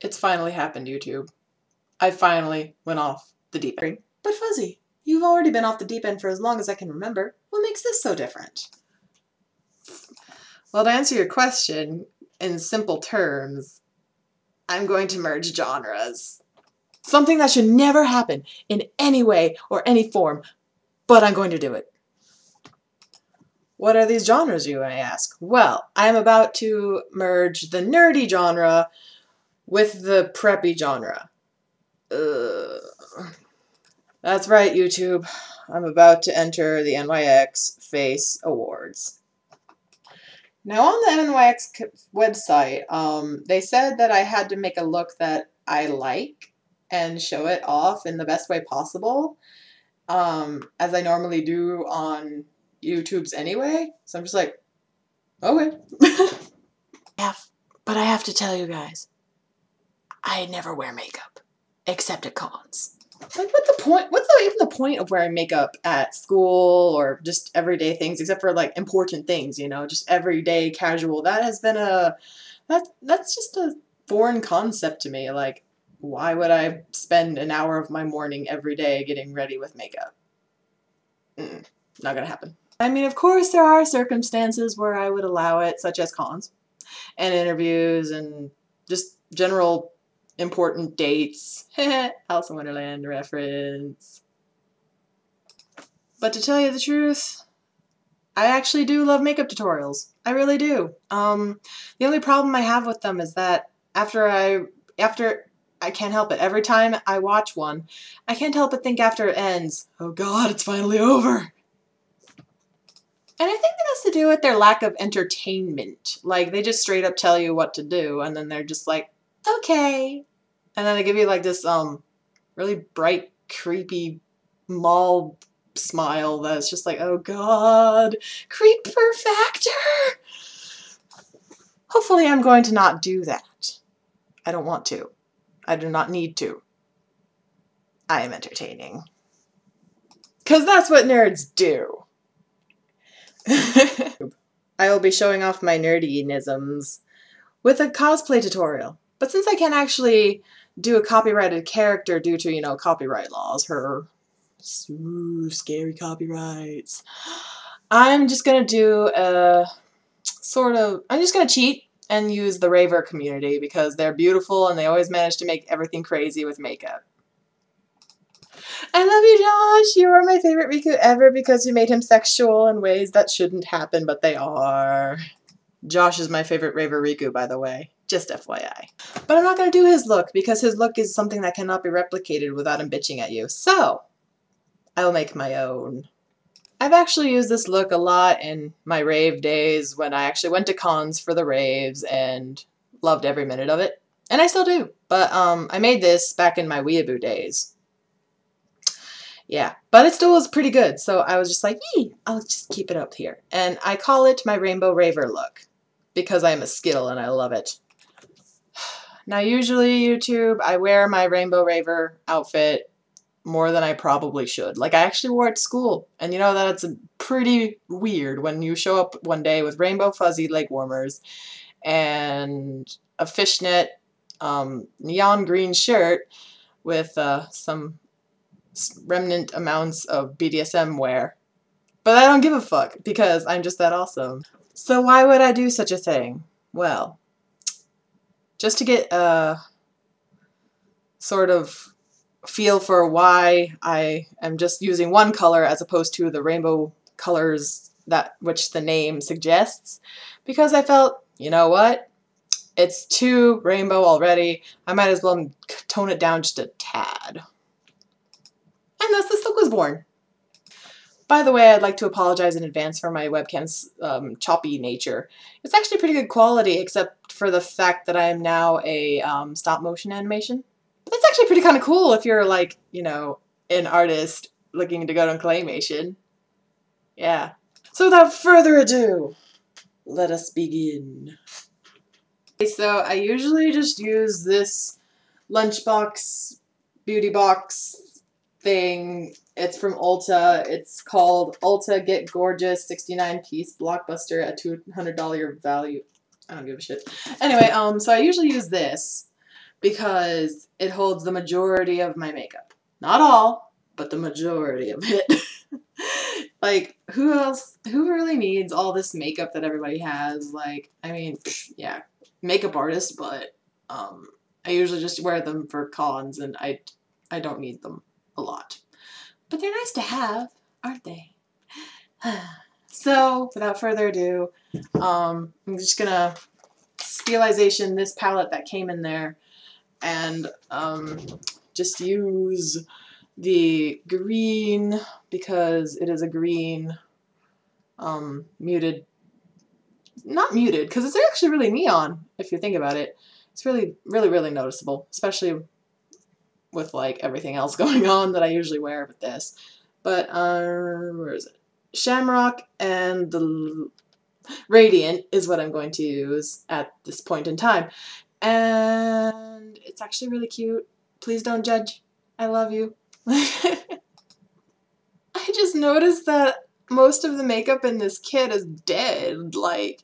It's finally happened, YouTube. I finally went off the deep end. But Fuzzy, you've already been off the deep end for as long as I can remember. What makes this so different? Well, to answer your question in simple terms, I'm going to merge genres. Something that should never happen in any way or any form, but I'm going to do it. What are these genres, you may ask? Well, I am about to merge the nerdy genre with the preppy genre. That's right, YouTube. I'm about to enter the NYX Face Awards. Now, on the NYX website, they said that I had to make a look that I like and show it off in the best way possible, as I normally do on YouTube's anyway. So I'm just like, okay. But I have to tell you guys, I never wear makeup, except at cons. Like, what's the point? What's even the point of wearing makeup at school or just everyday things, except for like important things, you know, just everyday casual? That has been that's just a foreign concept to me. Like, why would I spend an hour of my morning every day getting ready with makeup? Not gonna happen. I mean, of course, there are circumstances where I would allow it, such as cons and interviews and just general important dates. Alice in Wonderland reference. But to tell you the truth, I actually do love makeup tutorials. I really do. The only problem I have with them is that after I can't help it. Every time I watch one, I can't help but think after it ends, oh God, it's finally over. And I think that has to do with their lack of entertainment. Like, they just straight up tell you what to do, and then they're just like, okay. And then they give you like this really bright, creepy mall smile that's just like, oh God, creeper factor. Hopefully I'm going to not do that. I don't want to. I do not need to. I am entertaining. 'Cause that's what nerds do. I will be showing off my nerdy-nisms with a cosplay tutorial. But since I can't actually do a copyrighted character due to, you know, copyright laws, scary copyrights, I'm just gonna do a I'm just gonna cheat and use the RAVER community because they're beautiful and they always manage to make everything crazy with makeup. I love you, Josh! You are my favorite Riku ever because you made him sexual in ways that shouldn't happen, but they are. Josh is my favorite RAVER Riku, by the way. Just FYI. But I'm not going to do his look because his look is something that cannot be replicated without him bitching at you. So, I will make my own. I've actually used this look a lot in my rave days when I actually went to cons for the raves and loved every minute of it. And I still do. But I made this back in my weeaboo days. Yeah, but it still was pretty good, so I was just like, yee, I'll just keep it up here. And I call it my Rainbow Raver look, because I'm a Skittle and I love it. Now usually, YouTube, I wear my Rainbow Raver outfit more than I probably should. Like, I actually wore it to school, and you know that's pretty weird when you show up one day with rainbow fuzzy leg warmers and a fishnet neon green shirt with some remnant amounts of BDSM wear. But I don't give a fuck because I'm just that awesome. So why would I do such a thing? Well, just to get a sort of feel for why I am just using one color as opposed to the rainbow colors that which the name suggests, because I felt, you know what? It's too rainbow already. I might as well tone it down just a tad. And thus this look was born. By the way, I'd like to apologize in advance for my webcam's choppy nature. It's actually pretty good quality, except for the fact that I am now a stop-motion animation. But that's actually pretty kind of cool if you're, like, you know, an artist looking to go to claymation. Yeah. So without further ado, let us begin. Okay, so I usually just use this lunchbox, beauty box thing. It's from Ulta. It's called Ulta Get Gorgeous 69-piece blockbuster at $200 value. I don't give a shit. Anyway, so I usually use this because it holds the majority of my makeup. Not all, but the majority of it. Like, who really needs all this makeup that everybody has? Like, I mean, yeah, makeup artists, but I usually just wear them for cons, and I don't need them a lot. But they're nice to have, aren't they? So, without further ado, I'm just gonna Steelization this palette that came in there, and just use the green because it is a green, muted, not muted, because it's actually really neon if you think about it. It's really, really, really noticeable, especially with like everything else going on that I usually wear with this. But where is it? Shamrock and the Radiant is what I'm going to use at this point in time. And it's actually really cute. Please don't judge. I love you. I just noticed that most of the makeup in this kit is dead. Like,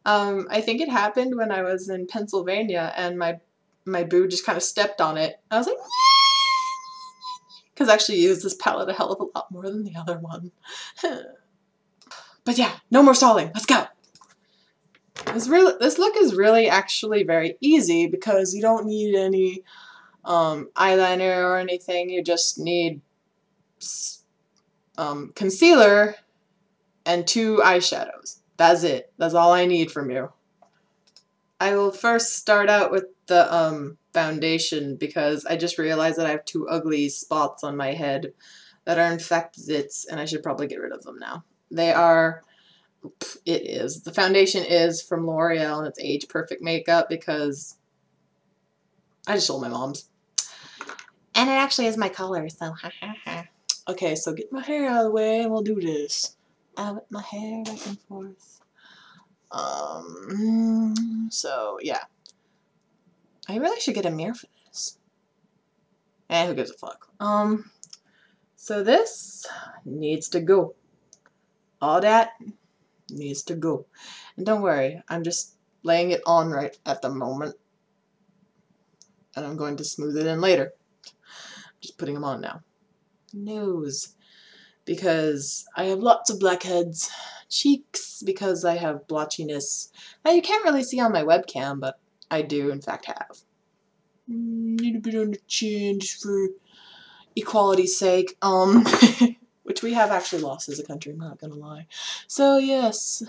I think it happened when I was in Pennsylvania and my boo just kind of stepped on it. I was like, because I actually used this palette a hell of a lot more than the other one. But yeah, no more stalling. Let's go. This look is really actually very easy because you don't need any eyeliner or anything. You just need concealer and 2 eyeshadows. That's it. That's all I need from you. I will first start out with the foundation because I just realized that I have 2 ugly spots on my head that are in fact zits, and I should probably get rid of them now. They are, the foundation is from L'Oreal, and it's Age Perfect makeup because I just sold my mom's. And it actually is my color, so ha ha ha. Okay, so get my hair out of the way and we'll do this. I whip my hair back and forth. So yeah. I really should get a mirror for this. Who gives a fuck? So this needs to go. All that needs to go. And don't worry, I'm just laying it on right at the moment. And I'm going to smooth it in later. Just putting them on now. Nose, because I have lots of blackheads. Cheeks, because I have blotchiness. Now you can't really see on my webcam, but I do in fact have. Need a bit on the chin just for equality's sake. Which we have actually lost as a country, I'm not gonna lie. So yes,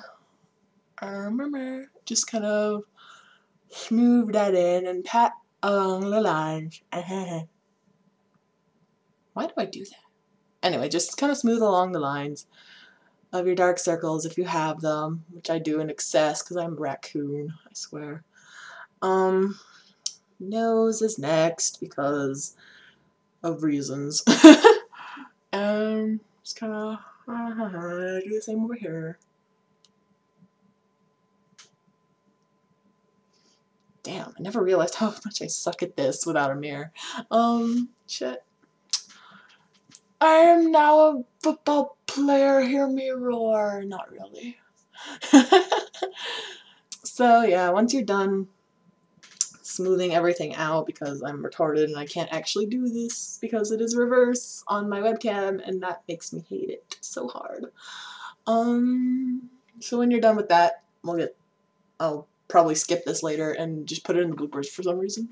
remember, just kind of smooth that in and pat along the lines. Why do I do that? Anyway, just kind of smooth along the lines of your dark circles if you have them, which I do in excess because I'm a raccoon, I swear. Nose is next because of reasons. Just kind of do the same over here. Damn, I never realized how much I suck at this without a mirror. Shit. I am now a football player, hear me roar. Not really. So yeah, once you're done smoothing everything out, because I'm retarded and I can't actually do this because it is reverse on my webcam and that makes me hate it so hard. So when you're done with that, I'll probably skip this later and just put it in the bloopers for some reason.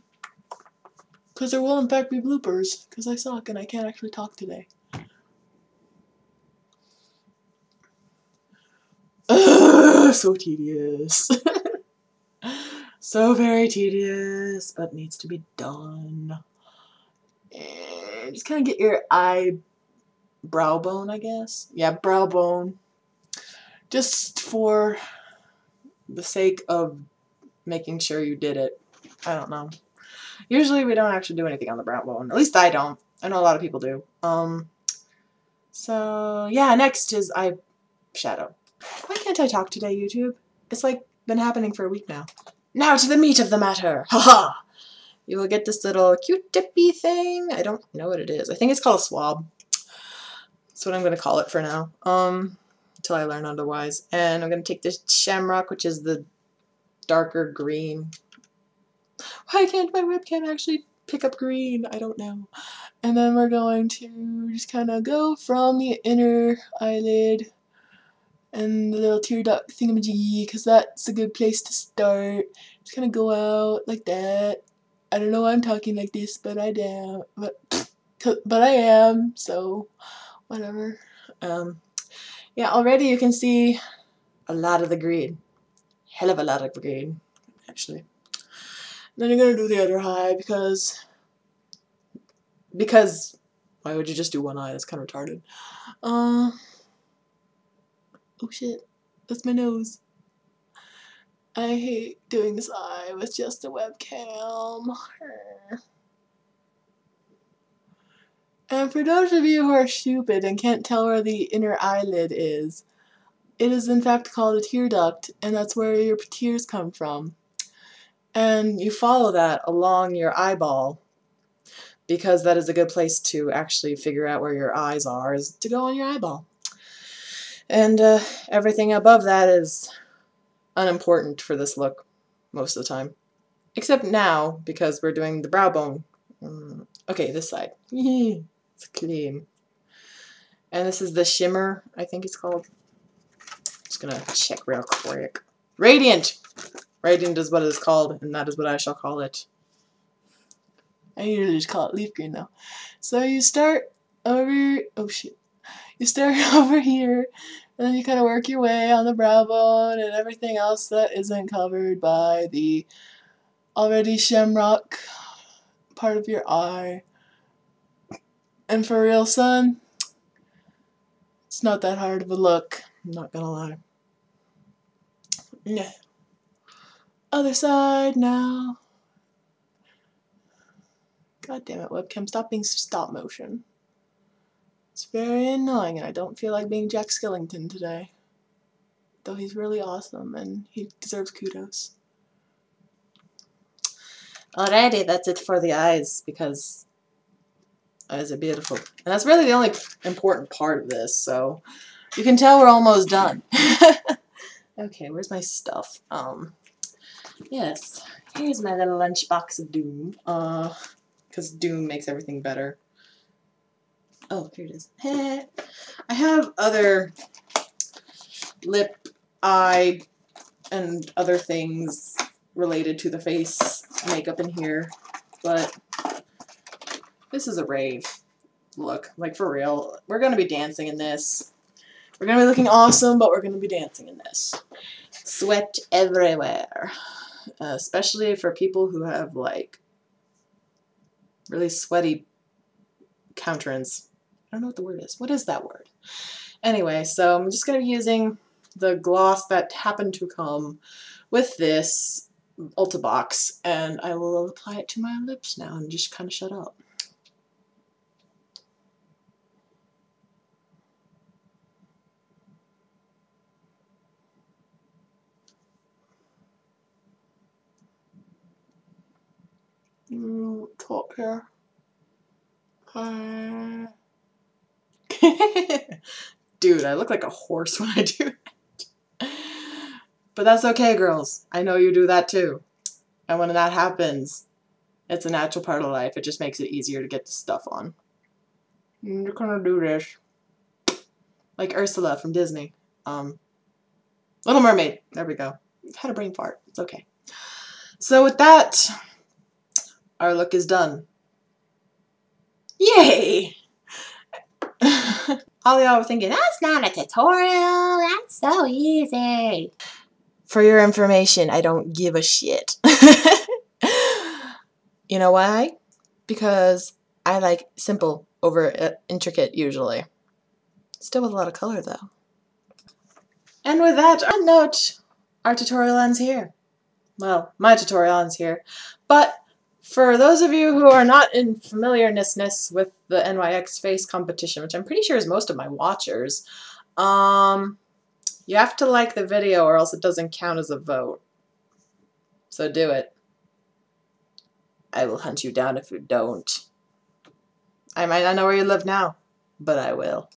Because there will in fact be bloopers, because I suck and I can't actually talk today. Ugh, so tedious. So very tedious, but needs to be done. And just kind of get your brow bone, I guess. Yeah, brow bone. Just for the sake of making sure you did it. I don't know. Usually we don't actually do anything on the brow bone. At least I don't. I know a lot of people do. So yeah, next is eyeshadow. Why can't I talk today, YouTube? It's like been happening for a week now. Now to the meat of the matter. Haha! You will get this little Q-tippy thing. I don't know what it is. I think it's called a swab. That's what I'm going to call it for now. Until I learn otherwise. And I'm going to take this Shamrock, which is the darker green. Why can't my webcam actually pick up green? I don't know. And then we're going to just kind of go from the inner eyelid and the little tear duct thingamajiggy, because that's a good place to start. Just kind of go out like that. I don't know why I'm talking like this, but I am. But I am, so whatever. Yeah, already you can see a lot of the green. Hell of a lot of green, actually. Then you're gonna do the other eye because why would you just do one eye? That's kind of retarded. Oh shit, that's my nose. I hate doing this eye with just a webcam. And for those of you who are stupid and can't tell where the inner eyelid is, it is in fact called a tear duct, and that's where your tears come from. And you follow that along your eyeball, because that is a good place to actually figure out where your eyes are, is to go on your eyeball. And everything above that is unimportant for this look most of the time. Except now, because we're doing the brow bone. Okay, this side. It's clean. And this is the shimmer, I think it's called. Just gonna check real quick. Radiant! Radiant is what it is called, and that is what I shall call it. I usually just call it leaf green though. So you start over, oh shit. You start over here, and then you kind of work your way on the brow bone and everything else that isn't covered by the already shamrock part of your eye. And for real, son, it's not that hard of a look, I'm not gonna lie. Yeah. Other side now. God damn it, webcam, stop being stop motion. It's very annoying, and I don't feel like being Jack Skellington today. Though he's really awesome, and he deserves kudos. Alrighty, that's it for the eyes, because eyes are beautiful. And that's really the only important part of this, so you can tell we're almost done. Okay, where's my stuff? Yes, here's my little lunchbox of doom. Because doom makes everything better. Oh, here it is. I have other lip, eye, and other things related to the face makeup in here, but this is a rave look, like for real. We're gonna be dancing in this. We're gonna be looking awesome, but we're gonna be dancing in this. Sweat everywhere, especially for people who have like really sweaty countenance. I don't know what the word is. What is that word? Anyway, so I'm just gonna be using the gloss that happened to come with this Ulta box, and I will apply it to my lips now and just kind of shut up. Top here. Dude, I look like a horse when I do that. But that's okay, girls. I know you do that too. And when that happens, it's a natural part of life. It just makes it easier to get the stuff on. And you're gonna do this. Like Ursula from Disney. Little Mermaid. There we go. Had a brain fart. It's okay. So with that, our look is done. Yay! All y'all were thinking, that's not a tutorial, that's so easy. For your information, I don't give a shit. You know why? Because I like simple over intricate usually. Still with a lot of color though. And with that note, our tutorial ends here. Well, my tutorial ends here. But for those of you who are not in familiarness with the NYX face competition, which I'm pretty sure is most of my watchers, you have to like the video or else it doesn't count as a vote. So do it. I will hunt you down if you don't. I might not know where you live now, but I will.